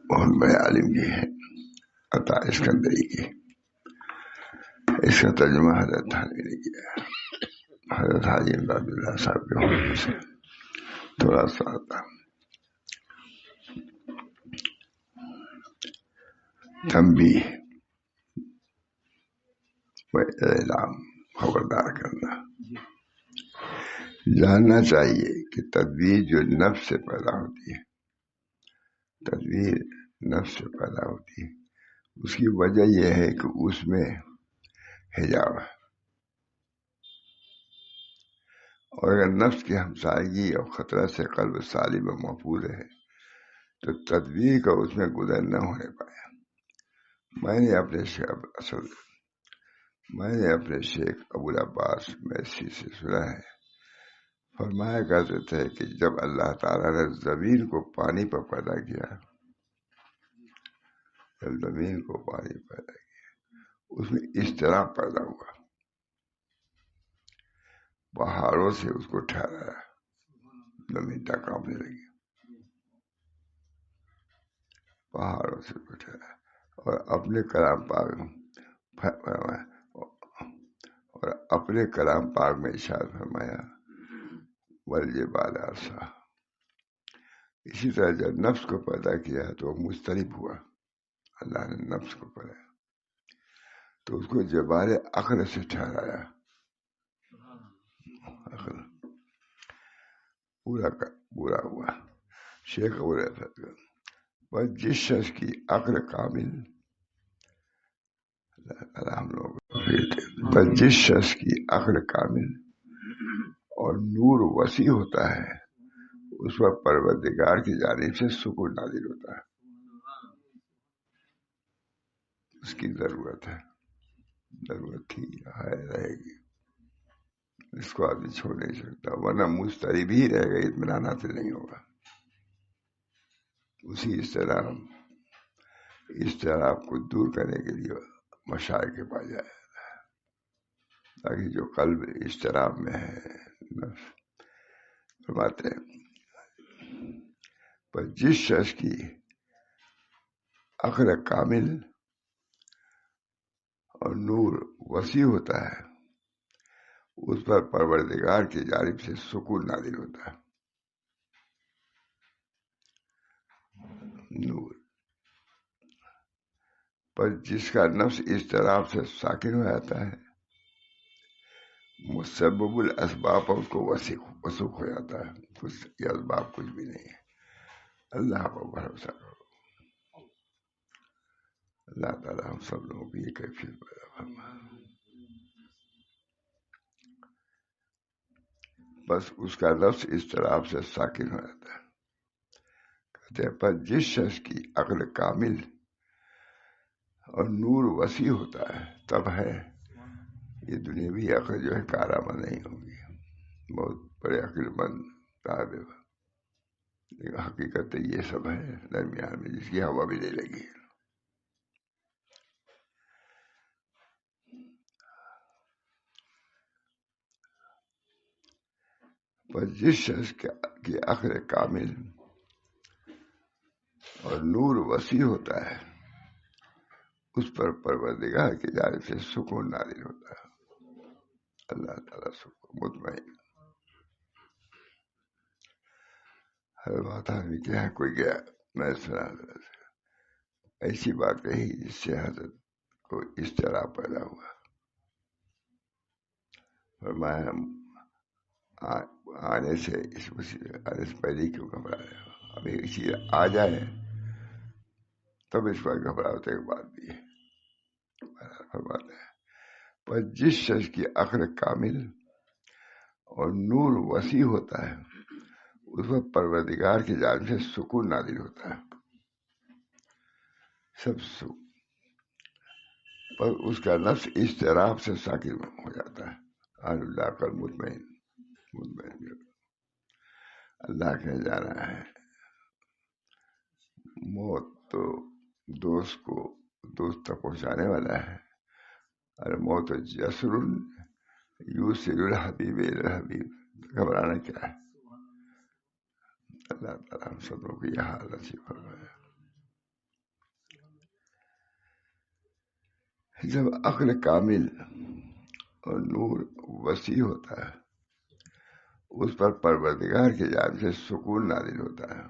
بہت بڑے عالم کی ہے، عطا اسکندری کی. اس کا ترجمہ حضرت تھانوی نے کیا ہے. حضرت حاجی امداد اللہ صاحب کے حکم سے تھوڑا سا آتا. تنبیہ و اعلام، خبردار کرنا. جاننا چاہیے کہ تدبیر جو نفس سے پیدا ہوتی ہے، تدبیر نفس سے پیدا ہوتی ہے، اس کی وجہ یہ ہے کہ اس میں حجاب ہے. اور اگر نفس کی ہمسائیگی اور خطرہ سے قلب سالم و محفوظ ہے تو تدبیر کا اس میں گزر نہ ہونے پایا. میں نے اپنے شیخ ابوالعباس میسی سے سنا ہے، فرمایا کرتے تھے کہ جب اللہ تعالیٰ نے زمین کو پانی پر پیدا کیا، اس میں اضطراب پیدا ہوا، پہاڑوں سے اس کو ٹھہرایا، زمین کانپنے لگی، پہاڑوں سے اس کو ٹھہرایا. اور اپنے کلام پاک میں ارشاد فرمایا والجبال ارسا. اسی طرح جب نفس کو پیدا کیا تو وہ مضطرب ہوا. اللہ نے نفس کو پیدا تو اس کو جبال عقل سے ٹھہرایا. پورا ہوا. شیخ بس جس شخص کی عقل کامل، ہم لوگ بس جس شخص کی عقل کامل اور نور وسیع ہوتا ہے اس پر پروردگار کی جانب سے سکون نازل ہوتا ہے. اس کی ضرورت تھی، رہے گی. اس کو آدمی چھوڑ نہیں سکتا، ورنہ مضطرب ہی رہے گا، اطمینان حاصل نہیں ہوگا. اسی اضطراب کو دور کرنے کے لیے مشائخ کے پاس جایا تاکہ جو قلب اضطراب میں ہے، فرماتے ہیں پر جس شخص کی عقل کامل اور نور وسیع ہوتا ہے اس پر پروردگار کی جانب سے سکون نازل ہوتا ہے. نور پر جس کا نفس اضطراب سے ساکن ہو جاتا ہے، مسبب الاسباب پر اس کو وسوخ ہو جاتا ہے. یہ اسباب کچھ بھی نہیں ہے، اللہ پر بھروسہ کرو. اللہ تعالیٰ ہم سب لوگوں کی یہ کیفیت پیدا فرمائے. بس اس کا نفس اضطراب سے ساکن ہو جاتا ہے. کہتے ہیں پر جس شخص کی عقل کامل اور نور وسیع ہوتا ہے تب ہے یہ دنیاوی عقل جو ہے کارآمد نہیں ہوگی. بہت بڑے عقل مند صاحب، لیکن حقیقت یہ سب ہے درمیان میں جس کی ہوا بھی نہیں لگی. پر جس شخص کی عقل کامل اور نور وسیع ہوتا ہے اس پر پروردگار کی جانب سے سکون نازل ہوتا ہے. اللہ تعالیٰ سکون مطمئن. ہر بات آدمی کیا ہے، کوئی گیا میں سنا ایسی بات کہی جس سے حضرت کو اضطراب پیدا ہوا. فرمایا آنے سے پہلے کیوں گھبرا رہے ہو؟ ابھی اسی آ جائے تب اس پر گھبراہٹ کی بات بھی ہے. فرماتے ہیں پر جس شخص کی عقل کامل اور نور وسیع ہوتا ہے اس پر پروردگار کی جانب سے سکون نازل ہوتا ہے. سب پر اس کا نفس اضطراب سے ساکن ہو جاتا ہے. اللہ کا مطمئن. اللہ کے جانا ہے موت تو دوست تک پہنچانے والا ہے. ارے موت جسر یوسر الحبیب الحبیب، گھبرانا کیا ہے. اللہ تعالیٰ ہم سب لوگوں کو یہ حال نصیب فرمائے. جب عقل کامل اور نور وسیع ہوتا ہے اس پر پروردگار کی جانب سے سکون نازل ہوتا ہے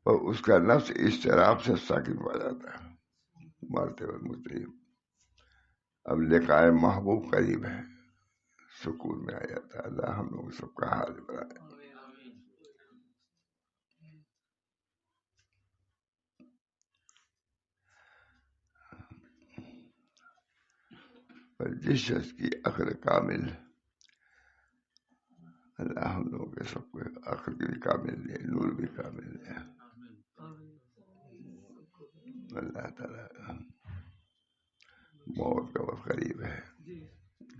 اور اس کا نفس اضطراب سے ساکن ہو جاتا ہے. مارتے ہوئے مطلب اب لقائے محبوب قریب ہے، سکون میں آ جاتا ہے. اللہ ہم لوگ سب کا حال بنائے. پر جس شخص کی عقل کامل، اللہ ہم لوگوں کے سب کو عقل بھی کامل دے، نور بھی کامل دے. اللہ تعالیٰ موت کا وقت قریب ہے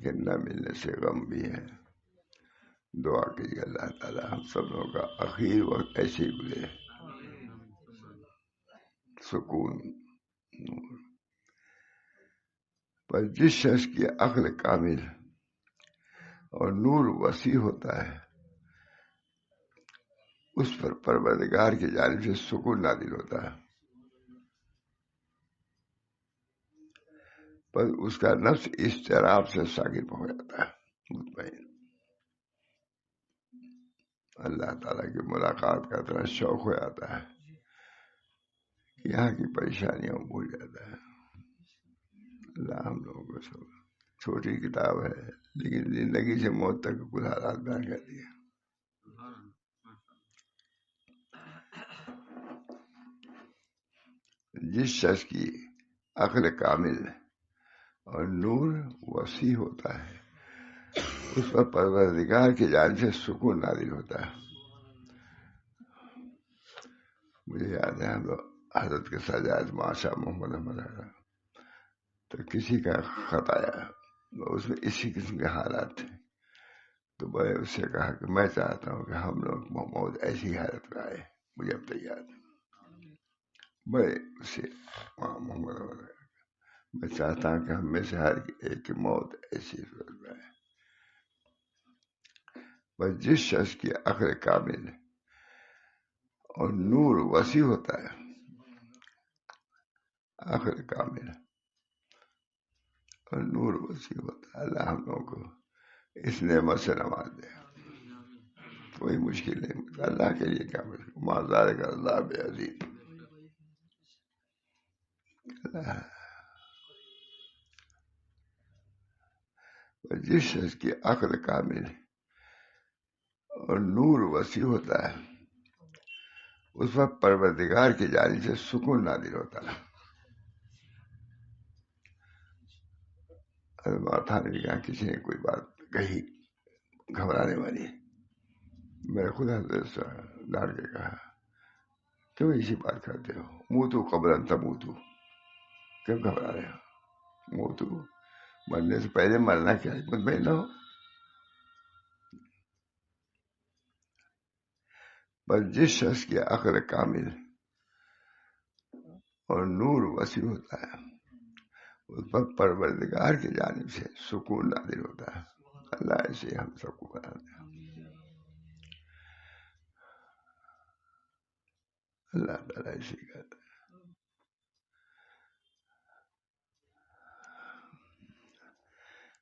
کہ نہ ملنے سے غم بھی ہے. دعا کیجیے اللہ تعالیٰ ہم سب لوگوں کا آخری وقت ایسے ہی گزرے، سکون نور. پر جس شخص کی عقل کامل اور نور وسیع ہوتا ہے اس پر پروردگار کی جانب سے سکون نازل ہوتا ہے، پر اس کا نفس اضطراب سے ساکن ہو جاتا ہے، مطمئن. اللہ تعالیٰ کی ملاقات کا اتنا شوق ہو جاتا ہے کہ یہاں کی پریشانیاں بھول جاتا ہے. اللہ ہم لوگوں کو سب چھوٹی کتاب ہے لیکن زندگی سے موت تک کچھ حالات بیان کر دیے. جس شخص کی عقل کامل اور نور وسیع ہوتا ہے اس پر پروردگار کی جانب سے سکون نازل ہوتا ہے. مجھے یاد ہے ہم لوگ حضرت کے سجاد ماشاء محمد احمد تو کسی کا خط آیا، اس میں اسی قسم کے حالات تھے. تو میں اس سے کہا کہ میں چاہتا ہوں کہ ہم لوگ موت ایسی حالت میں آئے. مجھے اب تک یاد ہے میں اسے محمد میں چاہتا ہوں کہ ہم میں سے ہر ایک کی موت ایسی صورت میں آئے. بس جس شخص کی عقل کامل اور نور وسیع ہوتا ہے، عقل کامل اور نور وسیع ہوتا ہے. اللہ ہم لوگوں کو اس نعمت سے نواز دے. کوئی مشکل نہیں، اللہ کے لیے کیا مشکل، مازار کا اللہ بے عظیم. جس شخص کی عقل کامل اور نور وسیع ہوتا ہے اس وقت پروردگار کی جانب سے سکون نازل ہوتا ہے. تھانے بھی کہا کسی نے کوئی بات کہی گھبرانے والی، میرے خدا ڈال کے کہا کیوں ایسی بات کرتے ہو، منہ تو قبل تموتو، کیوں گھبرا رہے ہو، منہ تو مرنے سے پہلے مرنا کیا ہے، مطمئن نہ ہو. بس جس شخص کی عقل کامل اور نور وسیع ہوتا ہے اس پر پروردگار کی جانب سے سکون نازل ہوتا ہے. اللہ ایسے ہم سب کو بنا دے. اللہ تعالیٰ ایسے کرتا ہے.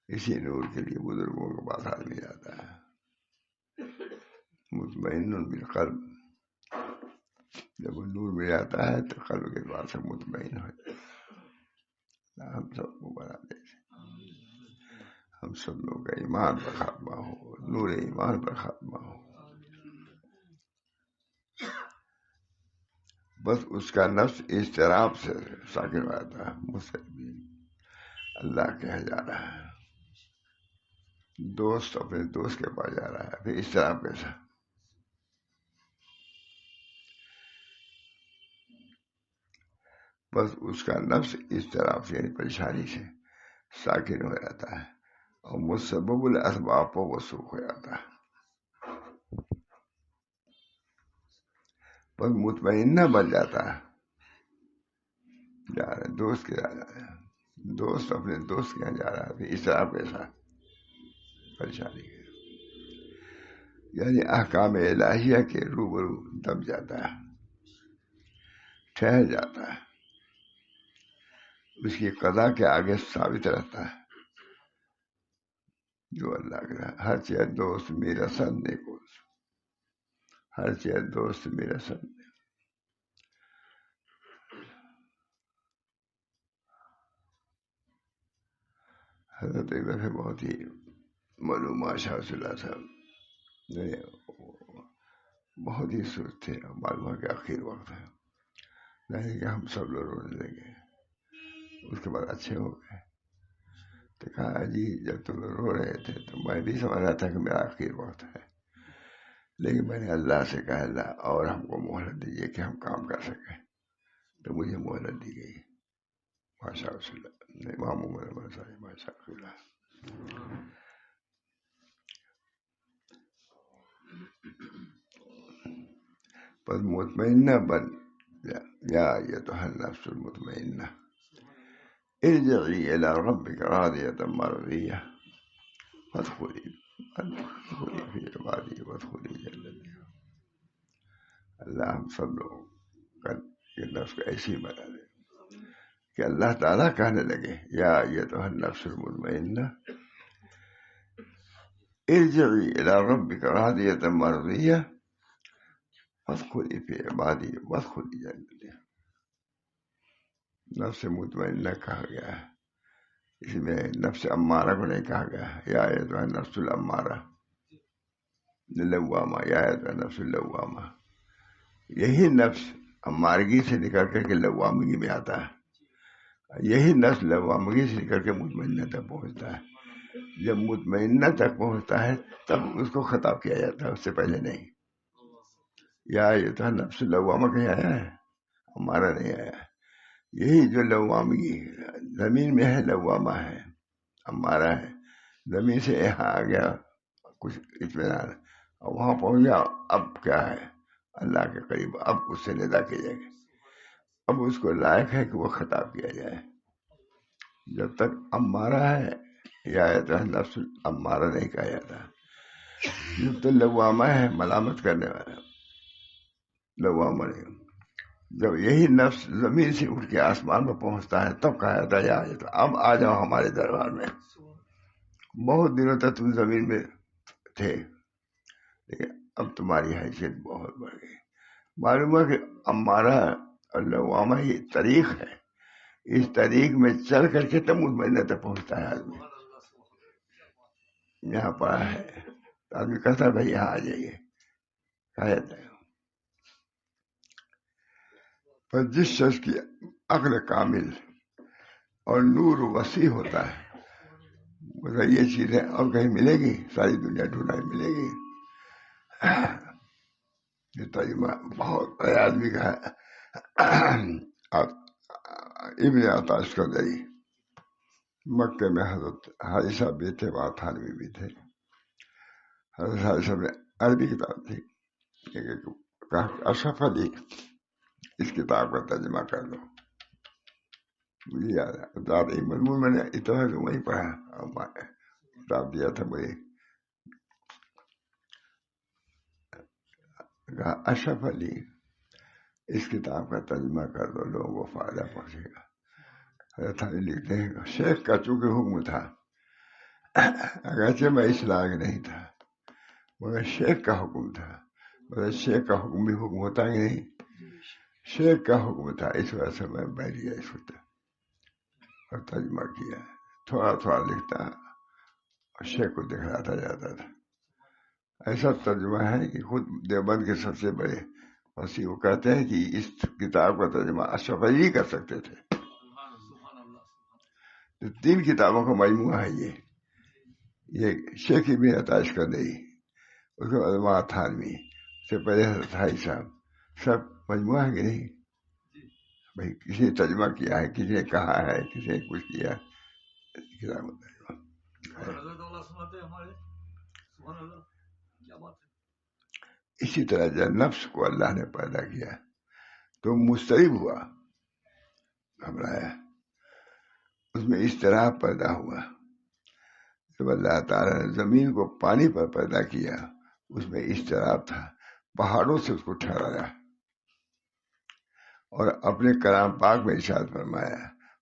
اسی نور کے لیے بزرگوں کے پاس آدمی جاتا ہے، مطمئن بالقلب. جب وہ نور میں جاتا ہے تو قلب کے بعد سے مطمئن ہو جاتا ہے. ہم سب کو بنا دے، ہم سب لوگ کا ایمان پر خاتمہ ہو، نور ایمان پر خاتمہ ہو. بس اس کا نفس اضطراب سے ساکن ہو جاتا ہے. مجھ سے بھی اللہ کہہ جا رہا ہے، دوست اپنے دوست کے پاس جا رہا ہے، پھر اضطراب کیسا. بس اس کا نفس اضطراب سے یعنی پریشانی سے ساکن ہو جاتا ہے اور مسبب الاسباب پر وثوق ہو جاتا ہے. بس مطمئنہ بن جاتا ہے. جا رہے دوست کے جا رہا ہے، دوست اپنے دوست کے یہاں جا رہا ہے، پھر اضطراب کیسا، پریشانی کے یعنی احکام الہیہ کے روبرو دب جاتا ہے، ٹھہر جاتا ہے. اس کی قضا کے آگے ثابت رہتا ہے. جو اللہ کا ہر چیز دوست میرا سن دے کو، ہر چیز دوست میرا سن دے. حضرت ایک سے بہت ہی معلومات شاہ صلی اللہ صاحب بہت ہی سست تھے. معلوم کے آخر وقت ہے نہیں کہ ہم سب لوگ رونے لگے. اس کے بعد اچھے ہو گئے. تو کہا جی جب تم لوگ رو رہے تھے تو میں بھی سمجھ رہا تھا کہ میرا آخر وقت ہے، لیکن میں نے اللہ سے کہا اللہ اور ہم کو مہلت دیجیے کہ ہم کام کر سکیں. تو مجھے مہلت دی گئی. ماشاء اللہ امام عمر ماشاء اللہ. بس مطمئنہ بن یا ایتھا النفس المطمئنہ ارجعی الی ربک راضیۃ مرضیہ فادخلی فی عبادی وادخلی جنتی. اللہ ہم سب لوگوں کا یہ نفس کو ایسی بنا دے کہ اللہ تعالیٰ کہنے لگے یا ایتھا النفس المطمئنہ ارجعی الی ربک راضیۃ مرضیہ فادخلی فی عبادی وادخلی جنتی. نفس مطمئنہ کہا گیا ہے، اس میں نفس امارہ کو نہیں کہا گیا ہے. یا ایتھا النفس الامارہ لوامہ، یا ایتھا النفس اللوامہ. یہی نفس امارگی سے نکل کر کے لوامگی میں آتا ہے. یہی نفس لوامگی سے نکل کے مطمئنہ تک پہنچتا ہے. جب مطمئنہ تک پہنچتا ہے تب اس کو خطاب کیا جاتا ہے، اس سے پہلے نہیں. یا ایتھا النفس اللوامہ کہیں آیا ہے؟ ہمارا نہیں آیا. یہی جو لوامگی زمین میں ہے لوامہ ہے، ہمارا ہے. زمین سے یہاں آ گیا کچھ اطمینان اور وہاں پہنچ گیا. اب کیا ہے؟ اللہ کے قریب اب اس سے ندا کی جائے گی. اب اس کو لائق ہے کہ وہ خطاب کیا جائے. جب تک امارہ ہے یا ایتھا النفس امارہ نہیں کہا جاتا. جب تک لوامہ ہے ملامت کرنے والا لوامہ نہیں. جب یہی نفس زمین سے اٹھ کے آسمان میں پہنچتا ہے تب کہا جاتا ہے یا اب آ جاؤ ہمارے دربار میں. بہت دنوں تک تم زمین میں تھے لیکن اب تمہاری حیثیت بہت بڑھ گئی. معلوم ہے کہ امارہ اور لوامہ یہ طریق ہے. اس طریق میں چل کر کے تب مطمئنہ تک پہنچتا ہے آدمی. یہاں پڑا ہے آدمی کہتا ہے بھائی یہاں آ جائیے کہا جاتا ہے. پر جس شخص کی عقل کامل اور نور وسیع ہوتا ہے یہ چیزیں اور کہیں ملے گی؟ ساری دنیا ڈھونڈائی ملے گی. یہ ترجمہ بہت بڑے آدمی کا ہے. ابن عطا اسکندری مکے میں حضرت حاجی صاحب بھی تھے، وہاں تھانوی بھی تھے. حضرت حاجی صاحب نے عربی کتاب تھی اشرف علی اس کتاب کا ترجمہ کر دو. مجھے یاد ہے زیادہ مضمون میں نے اتنا تو وہیں پڑھا کتاب دیا تھا مجھے. کہا اشرف علی اس کتاب کا ترجمہ کر دو، لوگوں کو فائدہ پہنچے گا. حضرت علی لکھتے ہیں شیخ کا چونکہ حکم تھا، اگرچہ میں اس لائق نہیں تھا مگر شیخ کا حکم تھا. مگر شیخ کا حکم بھی حکم ہوتا ہی نہیں، شیخ کا حکم تھا، اس وجہ سے میں بیٹھ گیا اس وقت اور ترجمہ کیا. تھوڑا تھوڑا لکھتا اور شیخ کو دکھلاتا جاتا تھا. ایسا ترجمہ ہے کہ خود دیوبند کے سب سے بڑے وسیع وہ کہتے ہیں کہ اس کتاب کا ترجمہ اشرف علی کر سکتے تھے. تو 3 کتابوں کا مجموعہ ہے یہ شیخ ابن عطا اسکندری، اس کے بعد وہاں تھانوی، سے پہلے حضرت حاجی صاحب، سب مجموعہ ہے کہ نہیں؟ بھائی کسی نے ترجمہ کیا ہے، کسی نے کہا ہے، کسی نے کچھ کیا. اسی طرح جب نفس کو اللہ نے پیدا کیا تو مضطرب ہوا، گھبرایا، اس میں اضطراب پیدا ہوا. جب اللہ تعالیٰ نے زمین کو پانی پر پیدا کیا اس میں اضطراب تھا، پہاڑوں سے اس کو ٹھہرایا اور اپنے کلام پاک میں ارشاد فرمایا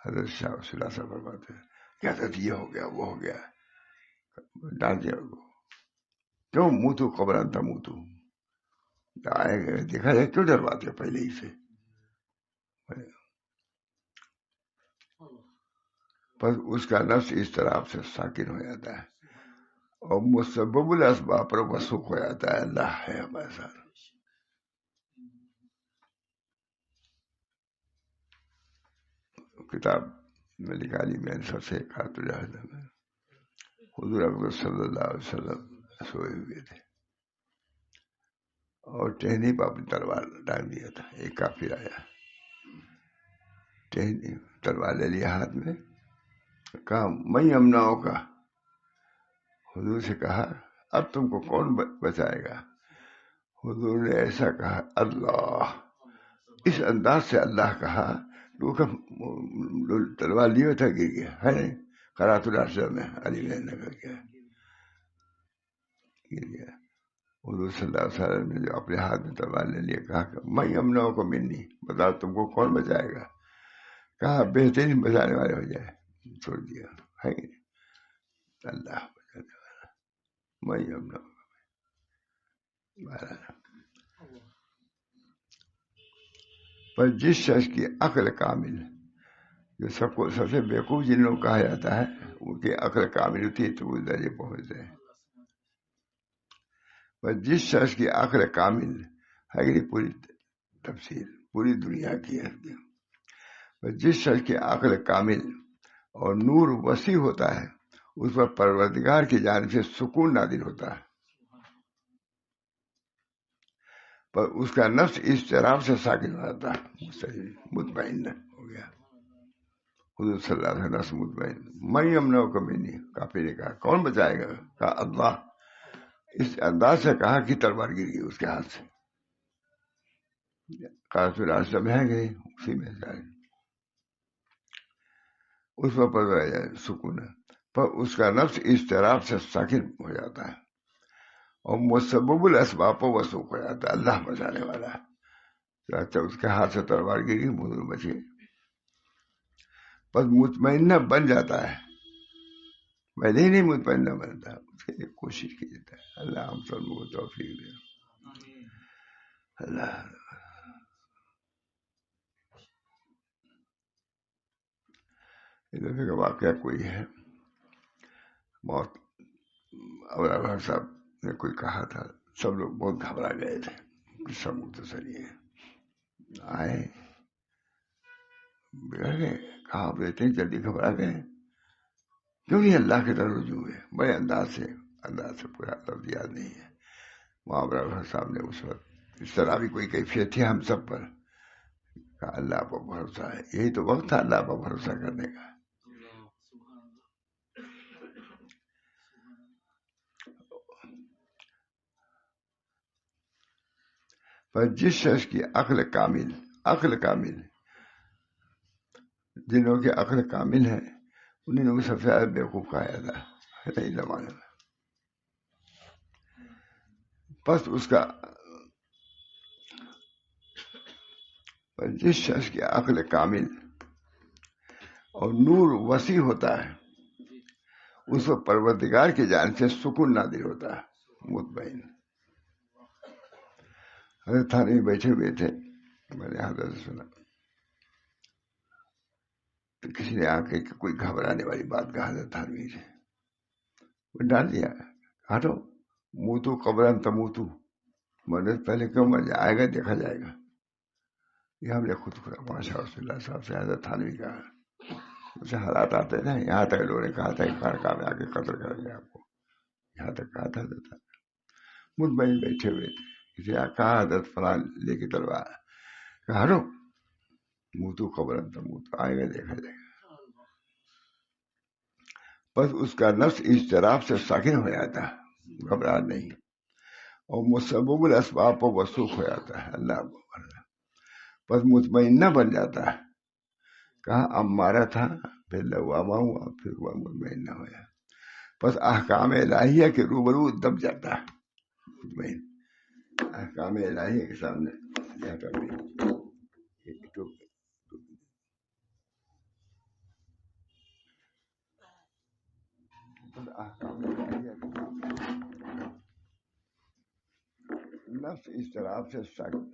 حضرت شاہ ولی اللہ صاحب فرماتے ہیں کیا حضرت یہ ہو گیا وہ ہو گیا، ڈال دیا ان کو، کیوں منہ تو قبران تھا منہ تو آئے گئے دیکھا جائے کیوں ڈرواتے پہلے ہی سے. بس اس کا نفس اس طرح سے ساکن ہو جاتا ہے اور مسبب الاسباب پر وثوق ہو جاتا ہے اللہ ہے ہمارے ساتھ. کتاب میں نکالی میں نے سب سے خاطر میں حضور اکبر صلی اللہ علیہ وسلم سوئے ہوئے تھے اور ٹہنی پہ اپنی تلوار ڈال دیا تھا. ایک کافر آیا، ٹہنی تلوار لے لیا ہاتھ میں، کہا میں امناؤں کا. حضور سے کہا اب تم کو کون بچائے گا؟ حضور نے ایسا کہا اللہ، اس انداز سے اللہ کہا تو تلوار لیے تھا گر گیا ہے نہیں. قرات العشر میں علی میں نگر کیا گر گیا. حضور صلی اللہ علیہ وسلم نے جو اپنے ہاتھ میں تلوار لے لیا کہا کہ میں امناؤں کو منی، بتاؤ تم کو کون بچائے گا؟ کہا بہترین بچانے والے ہو جائے. چھوڑ دیا ہے اللہ بچانے والا، میں امناؤں. پر جس شخص کی عقل کامل، جو سب کو سب سے بیوقوف جن لوگ کہا جاتا ہے ان کی عقل کامل ہوتی ہے تو وہ درجے پہنچتے ہیں. پر جس شخص کی عقل کامل ہے کہ پوری تفصیل پوری دنیا کی ہے، پر جس شخص کی عقل کامل اور نور وسیع ہوتا ہے اس پر پروردگار کی جانب سے سکون نازل ہوتا ہے، پر اس کا نفس اضطراب سے ساکن ہو جاتا ہے، مطمئن ہو گیا. حضور صلی اللہ علیہ وسلم مطمئن، میں امنوں کو میں نہیں. کافی نے کہا کون بچائے گا؟ کہا اللہ. اس انداز سے کہا کہ تلوار گر گئی اس کے ہاتھ سے. کہا پھر راستہ میں گئی اسی میں جائے اس پر سکون ہے، پر اس کا نفس اضطراب سے ساکن ہو جاتا ہے اور مسبب الاسباب پر وثوق ہو جاتا ہے اللہ بچانے والا ہے. اچھا اس کے ہاتھ سے تلوار گری مدر بچے، بس مطمئنہ بن جاتا ہے. پہلے ہی نہیں مطمئنہ بنتا، اس کی ایک کوشش کی جاتا ہے. اللہ ہم سب کو توفیق دے. اللہ دفعے کا واقعہ کوئی ہے، بہت ابرار صاحب نے کوئی کہا تھا، سب لوگ بہت گھبرا گئے تھے. سب مختصر ہے آئے بگڑ گئے، کہاں بیٹھے جلدی گھبرا گئے کیوں نہیں؟ اللہ کی طرف رجوع ہے بڑے انداز سے پورا لفظ یاد نہیں ہے. وہاں ابرار صاحب نے اس وقت اس طرح بھی کوئی کیفیت تھی ہم سب پر، کہا اللہ پر بھروسہ ہے. یہی تو وقت تھا اللہ پر بھروسہ کرنے کا. پر جس شخص کی عقل کامل جن لوگوں کی عقل کامل ہے انہیں لوگوں سب سے زیادہ بیوقوف کہا جاتا ہے نئی زمانے میں. بس اس کا جس شخص کی عقل کامل اور نور وسیع ہوتا ہے اس پر پروردگار کی جانب سے سکون نازل ہوتا ہے، مطمئن. حضرت تھانے بیٹھے ہوئے تھے، میں نے حضرت سے سنا تو کسی نے آ کے کوئی گھبرانے والی بات کہا حضرت تھانوی سے، وہ ڈال دیا ہٹو منہ تو قبرن تموتو، مدد پہلے کیوں مر جائے گا دیکھا جائے گا. یہ ہم نے خود ماشاء اللہ صاحب سے حضرت تھانوی کہا. اسے حالات آتے تھے یہاں تک لوگوں نے کہا تھا کہ خانقاہ میں آ کے قتل کریں گے آپ کو، یہاں تک کہا تھا. حضرت مطمئن بیٹھے ہوئے تھے، کسی نے کہا حضرت فلان لے کے تلوار، کہا ہٹو منہ تو قبرن تموتو، آئے گا دیکھا جائے گا. بس اس کا نفس اضطراب سے ساکن ہو جاتا ہے، گھبراہٹ نہیں، اور مسبب الاسباب پر وثوق ہو جاتا ہے اللہ بس مطمئنہ بن جاتا ہے. کہا اب مارا تھا پھر لواما ہوا پھر وہ مطمئنہ ہوا. بس احکام الہیہ کے روبرو دب جاتا ہے مطمئن. احکام الہیہ کے سامنے نفس اضطراب سے ساکن،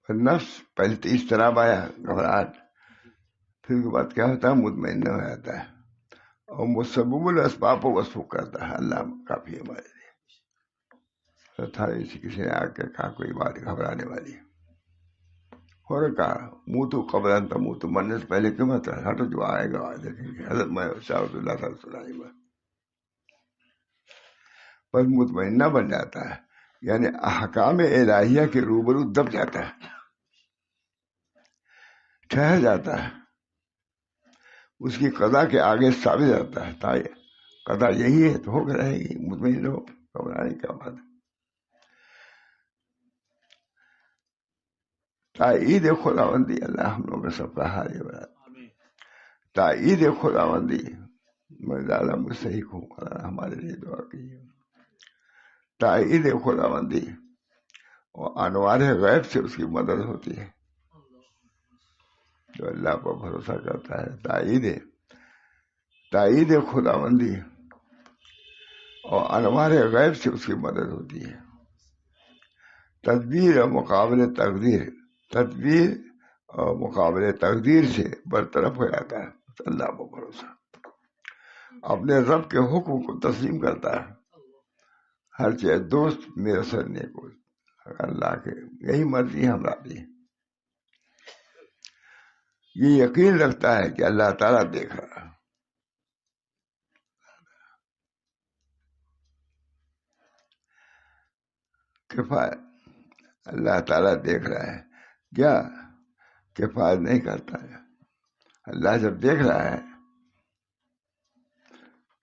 نفس پہلے تو اضطراب آیا، گھبراہٹ، پھر اس کے بعد کیا ہوتا ہے؟ مطمئن ہو جاتا ہے اور مسبب الاسباب کو وصف کرتا ہے اللہ کافی ہے ہمارے لیے۔ تھا کسی نے آ کے کہا کوئی بات گھبرانے والی ہے، اور کہا منہ تو قبل تھا، منہ تو مرنے سے پہلے کیوں مت ہٹو، جو آئے گا دیکھیں گے۔ حضرت میں شاہ اللہ تعالیٰ سنائی میں پر مطمئنہ بن جاتا ہے، یعنی احکام الہیہ کے روبرو دب جاتا ہے، ٹھہر جاتا ہے، اس کی قضا کے آگے ثابت رہتا ہے، تا قضا یہی ہے تو ہو کے رہے گی، مطمئن ہو، گھبرانے کا بات ہے۔ تائید خداوندی، اللہ ہم لوگ کا سب کا حال ہے بڑا، تائید خداوندی، میں زیادہ مستحق ہوں، اللہ ہمارے لیے دعا کیجیے۔ تائید خداوندی اور انوار غیب سے اس کی مدد ہوتی ہے، جو اللہ پر بھروسہ کرتا ہے۔ تائید خداوندی اور انوار غیب سے اس کی مدد ہوتی ہے۔ تدبیر اور مقابل تقدیر، تدبیر اور مقابل تقدیر سے برطرف ہو جاتا ہے، اللہ پر بھروسہ، اپنے رب کے حکم کو تسلیم کرتا ہے، ہر چیز دوست میرے سرنے کو، اللہ کے یہی مرضی ہم راضی ہیں۔ یہ یقین رکھتا ہے کہ اللہ تعالیٰ دیکھ رہا ہے، کفایت، اللہ تعالیٰ دیکھ رہا ہے، کیا کفایت نہیں کرتا ہے؟ اللہ جب دیکھ رہا ہے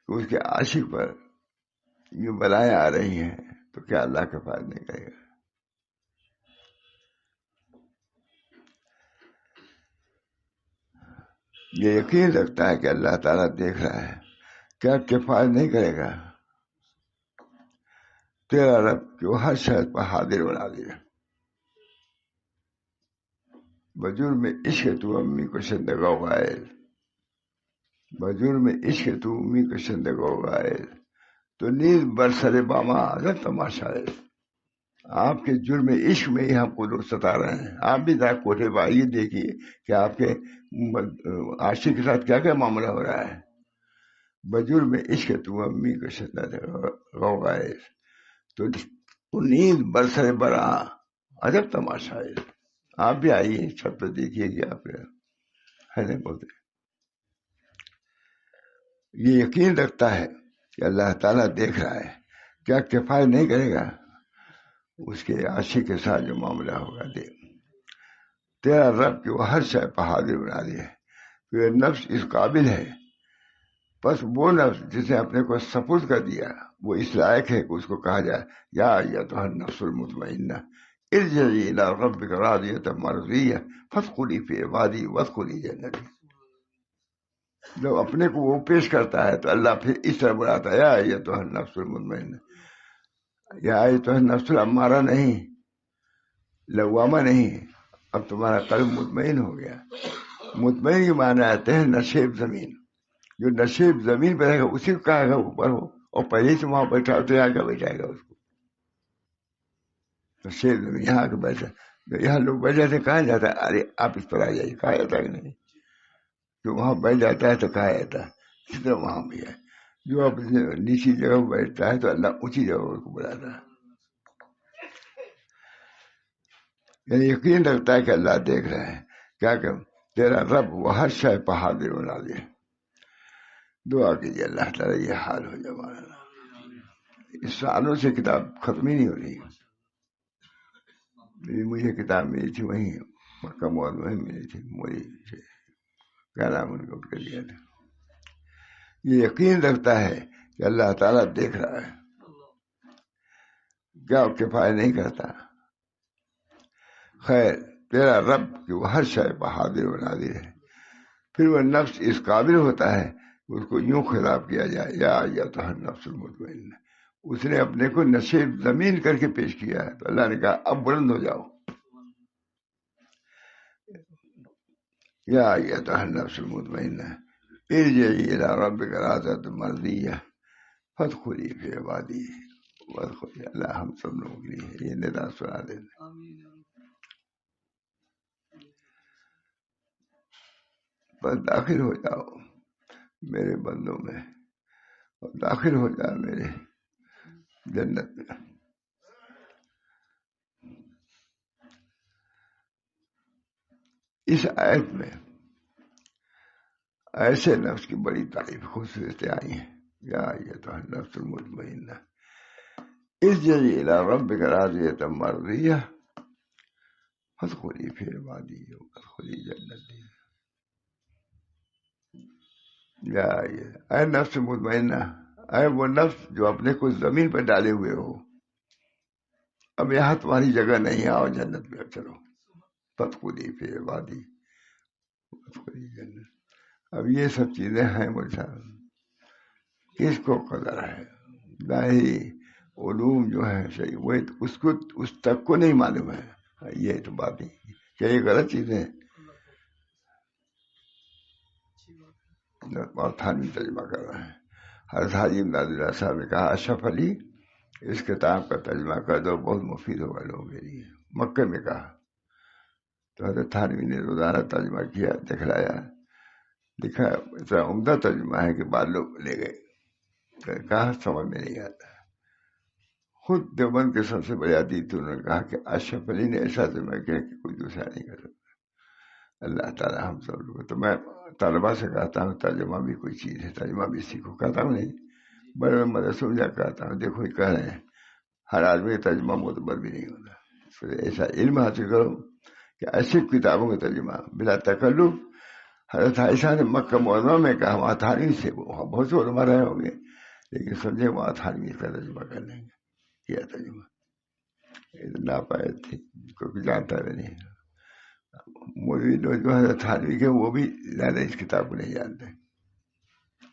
کہ اس کے عاشق پر یہ بلائیں آ رہی ہیں تو کیا اللہ کفایت نہیں کرے گا؟ یہ یقین رکھتا ہے کہ اللہ تعالیٰ دیکھ رہا ہے، کیا کفایت نہیں کرے گا؟ تیرا رب کہ وہ ہر شخص پر حاضر و ناظر ہے، بجرم عشق تو امی کو شندگا غائل، بجرم عشق تو امی کو شندگا غائل، تو نیز برسر باما اگر تماشا ہے۔ آپ کے جرم عشق میں ہی ہم کو لوگ ستا رہے ہیں، آپ بھی ذرا کوٹھے پہ آئیے، دیکھیے کہ آپ کے عاشق کے ساتھ کیا کیا معاملہ ہو رہا ہے۔ بجرم عشق تو امی کو شندگا غائل، تو نیز برسر برا عجب تماشا ہے۔ آپ بھی آئیے چھت پہ، دیکھیے کہ آپ ہے بولتے، یہ یقین رکھتا ہے کہ اللہ تعالیٰ دیکھ رہا ہے، کیا کفایت نہیں کرے گا اس کے عاشق کے ساتھ جو معاملہ ہوگا۔ تیرا رب کہ وہ ہر شے پر حاضر بنا دی ہے، پھر نفس اس قابل ہے، بس وہ نفس جسے اپنے کو سپرد کر دیا وہ اس لائق ہے کہ اس کو کہا جائے یا ایتھا النفس المطمئنہ ارجعی الی ربک راضیۃ مرضیہ فادخلی فی عبادی وادخلی جنتی۔ جب اپنے کو وہ پیش کرتا ہے تو اللہ پھر اس طرح بلاتا ہے، یا ایتھا النفس المطمئنہ، یا ایتھا النفس الامارہ نہیں، لوامہ نہیں، اب تمہارا قلب مطمئن ہو گیا۔ مطمئن کے معنی آتے ہیں نشیب زمین، جو نشیب زمین پہ رہے گا اسی کو کہے گا اوپر ہو، اور پہلے سے وہاں بیٹھا تو یہاں کا بیٹھائے گا اس کو۔ نشیب زمین یہاں کے بیٹھا، یہاں لوگ بیٹھ جاتے کہا جاتا ہے ارے آپ اس پر آ جائیے، کہا جاتا ہے کہ نہیں؟ جو وہاں بیٹھ جاتا ہے تو کہا جاتا ہے، اسی طرح وہاں بھی ہے، جو اپنے نیچی جگہ پر بیٹھتا ہے تو اللہ اونچی جگہ کو بلاتا ہے۔ یعنی یقین رکھتا ہے کہ اللہ دیکھ رہے ہیں، کیا کہ تیرا رب وہ ہر شے پر حاضر و ناظر ہے۔ دعا کیجیے اللہ تعالیٰ یہ حال ہو جائے ہمارا۔ اس سالوں سے کتاب ختم ہی نہیں ہو رہی، مجھے کتاب ملی تھی وہیں مکہ معظمہ میں ملی تھی، موری سے کیا نام ان کو کر دیا تھا۔ یہ یقین رکھتا ہے کہ اللہ تعالیٰ دیکھ رہا ہے، کیا کفایت نہیں کرتا؟ خیر تیرا رب کہ وہ ہر شے پر حاضر و ناظر ہے، پھر وہ نفس اس قابل ہوتا ہے اس کو یوں خطاب کیا جائے یا ایتھا النفس المطمئنہ، اس نے اپنے کو نشیب زمین کر کے پیش کیا ہے تو اللہ نے کہا اب بلند ہو جاؤ، یا ایتھا النفس المطمئنہ ارجعی الی ربک راضیۃ مرضیہ، فادخلی فی عبادی وادخلی. اللہ ہم سب لوگوں کے لیے یہ ندا سنا دینا. بس داخل ہو جاؤ میرے بندوں میں اور داخل ہو جاؤ میرے جنت میں. اس آیت میں ایسے نفس کی بڑی تعریف خصوصیتیں آئی ہیں. یا ایھا النفس المطمئنہ ارجعی الی ربک راضیۃ مرضیہ فادخلی فی عبادی وادخلی جنتی. یا اے نفس مطمئنہ، اے وہ نفس جو اپنے کو زمین پر ڈالے ہوئے ہو، اب یہاں تمہاری جگہ نہیں، آؤ جنت میں چلو. فادخلی فی عبادی وادخلی جنتی. اب یہ سب چیزیں ہیں مجھے کس کو قدر ہے؟ ظاہری علوم جو ہے صحیح وہ اس کو اس تک کو نہیں معلوم ہے. یہ تو بات نہیں کہ یہ غلط چیزیں ہیں. اور تھانوی ترجمہ کر رہے ہیں. حضرت حاجی امداد اللہ صاحب نے کہا اشرف علی اس کتاب کا ترجمہ کر دو، بہت مفید ہوگا لوگوں کے لیے. مکے میں کہا تو حضرت تھانوی نے روزانہ ترجمہ کیا، دکھلایا، لکھا. اتنا عمدہ ترجمہ ہے کہ بعض لوگ لے گئے. کہا سمجھ میں نہیں آتا. خود دیوبند کے سب سے بڑے ادیب تھے، انہوں نے کہا کہ اشرف علی نے ایسا ترجمہ کیا کہ کوئی دوسرا نہیں کر سکتا. اللہ تعالیٰ ہم سب لوگ. تو میں طالبہ سے کہتا ہوں ترجمہ بھی کوئی چیز ہے، ترجمہ بھی سیکھو. کہتا ہوں نہیں، بڑے بڑے مدرسوں میں جا کہتا ہوں دیکھو یہ کہہ رہے ہیں ہر آدمی کا ترجمہ معتبر بھی نہیں ہوتا. پھر ایسا علم حاصل کرو کہ ایسی کتابوں کا ترجمہ بلا تکلف. حضرت عائشہ نے مکہ معظمہ میں کہا وہاں تھانوی سے، وہاں بہت سے علماء رہے ہوں گے لیکن سمجھے وہاں تھانوی کا ترجمہ کر لیں گے. کیا ترجمہ ناپائد تھی کیونکہ جانتا بھی نہیں. مولوی لوگ جو ہے تھانوی کے وہ بھی زیادہ اس کتاب کو نہیں جانتے.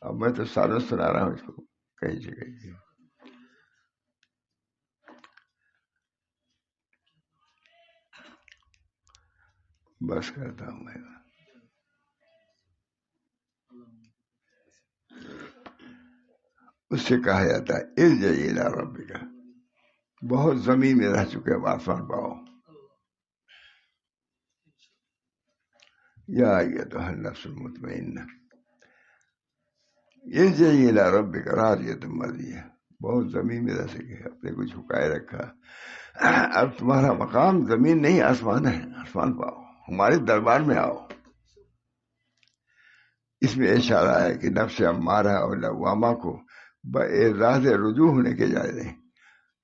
اب میں تو سالوں سنا رہا ہوں اس کو کہیں سے کہیں سے. بس کرتا ہوں میں. اس سے کہا جاتا ہے ارجعی الی ربک. بہت زمین میں رہ چکے اب آسمان پاؤ. یا ایھا النفس المطمئنہ ارجعی الی ربک راضیۃ مرضیہ. بہت زمین میں رہ سکے، اپنے کو جھکائے رکھا. اب تمہارا مقام زمین نہیں آسمان ہے. آسمان پاؤ، ہمارے دربار میں آؤ. اس میں اشارہ ہے کہ نفس امارہ اور لوامہ کو باعزاز رجوع ہونے کے جائزے.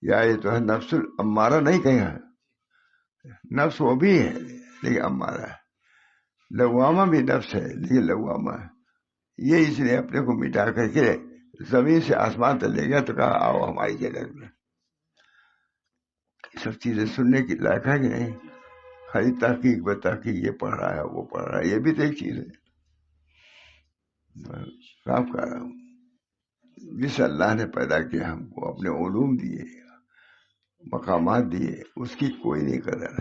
یا یہ تو ہے نفس الامارہ نہیں کہا، نفس وہ بھی ہے لیکن امارہ ہے. لوامہ بھی نفس ہے لیکن لوامہ ہے. یہ اس نے اپنے کو مٹا کر کے زمین سے آسمان تک لے گیا تو کہا آؤ ہماری جنت میں. سب چیزیں سننے کی لائق ہے کہ نہیں؟ خالی تحقیق بے تحقیق یہ پڑھ رہا ہے وہ پڑھ رہا ہے، یہ بھی تو ایک چیز ہے. صاف کہہ رہا ہوں. جس اللہ نے پیدا کیا ہم کو، اپنے علوم دیے، مقامات دیے، اس کی کوئی نہیں قدر.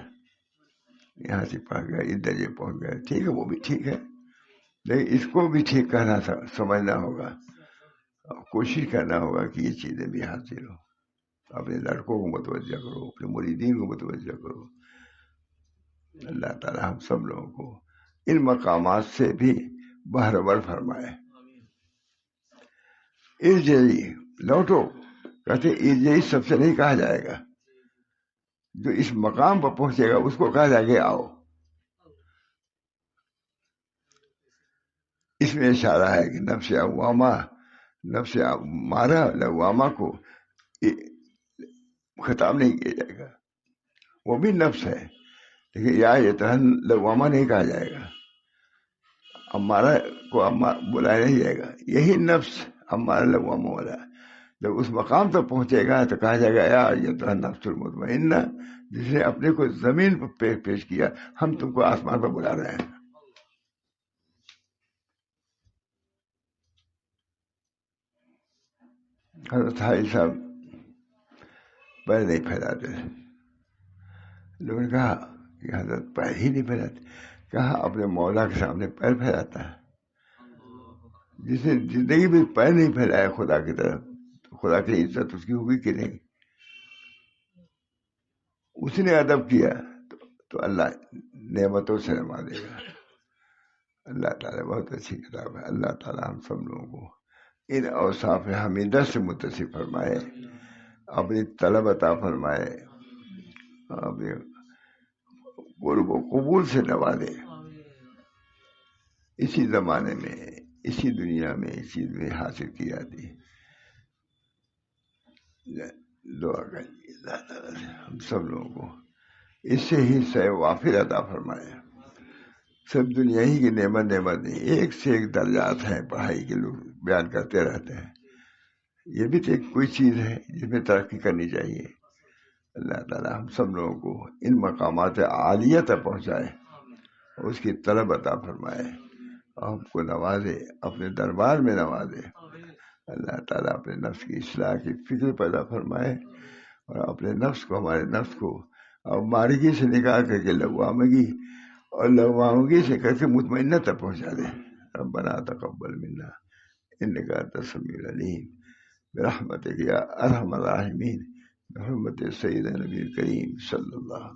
یہاں سے پڑھ گیا اس درجے پہنچ گئے، ٹھیک ہے وہ بھی ٹھیک ہے لیکن اس کو بھی ٹھیک کرنا سمجھنا ہوگا، کوشش کرنا ہوگا کہ یہ چیزیں بھی حاصل ہو. اپنے لڑکوں کو متوجہ کرو، اپنے مریدین کو متوجہ کرو. اللہ تعالی ہم سب لوگوں کو ان مقامات سے بھی بہرور فرمائے. ارجعی لوٹو. کہتے ارجعی سب سے نہیں کہا جائے گا، جو اس مقام پر پہنچے گا اس کو کہا جائے گا آؤ. اس میں اشارہ ہے کہ نفس عوامہ، نفس مارا لوامہ کو خطاب نہیں کیا جائے گا. وہ بھی نفس ہے لیکن یا یہ تہن لوامہ نہیں کہا جائے گا. امارہ کو بلایا نہیں جائے گا. یہی نفس امارہ لوامہ والا جب اس مقام تک پہنچے گا تو کہا جائے گا یا ایھا النفس المطمئنہ، جس نے اپنے کو زمین پر پیش کیا، ہم تم کو آسمان پر بلا رہے ہیں. حضرت حاجی صاحب پیر نہیں پھیلاتے. لوگوں نے کہا کہ حضرت پیر ہی نہیں پھیلاتے. کہا اپنے مولا کے سامنے پیر پھیلاتا ہے. جس نے زندگی میں پیر نہیں پھیلایا خدا کی طرف، تو خدا کی عزت اس کی ہوگی کہ نہیں؟ اس نے ادب کیا تو اللہ نعمتوں سے نوازے گا۔ اللہ تعالیٰ بہت اچھی کتاب ہے۔ اللہ تعالیٰ ہم سب لوگوں کو ان اوصاف حمیدہ سے متصف فرمائے، اپنی طلب عطا فرمائے، اپنے قرب و قبول سے نوازے، اسی زمانے میں، اسی دنیا میں اس چیز میں حاصل کی جاتی ہے۔ دعا کریے اللہ تعالیٰ سے ہم سب لوگوں کو اس سے ہی سہ وافر عطا فرمائے۔ سب دنیا ہی کی نعمت نہیں، ایک سے ایک درجات ہیں پڑھائی کے، لوگ بیان کرتے رہتے ہیں، یہ بھی تو ایک کوئی چیز ہے جس میں ترقی کرنی چاہیے۔ اللہ تعالیٰ ہم سب لوگوں کو ان مقامات عالیہ تک پہنچائے، اس کی طلب عطا فرمائے اور ہم کو نوازے، اپنے دربار میں نوازے۔ اللہ تعالیٰ اپنے نفس کی اصلاح کی فکر پیدا فرمائے اور اپنے نفس کو، ہمارے نفس کو اور مارگی سے نکال کر کے لغوامگی اور لغوامگی سے کر کے مطمئنہ تک پہنچا دے۔ ربنا تقبل منا انک انت السمیع العلیم برحمتک یا ارحم الراحمین، بحرمت سید نبی کریم صلی اللہ علیہ وسلم۔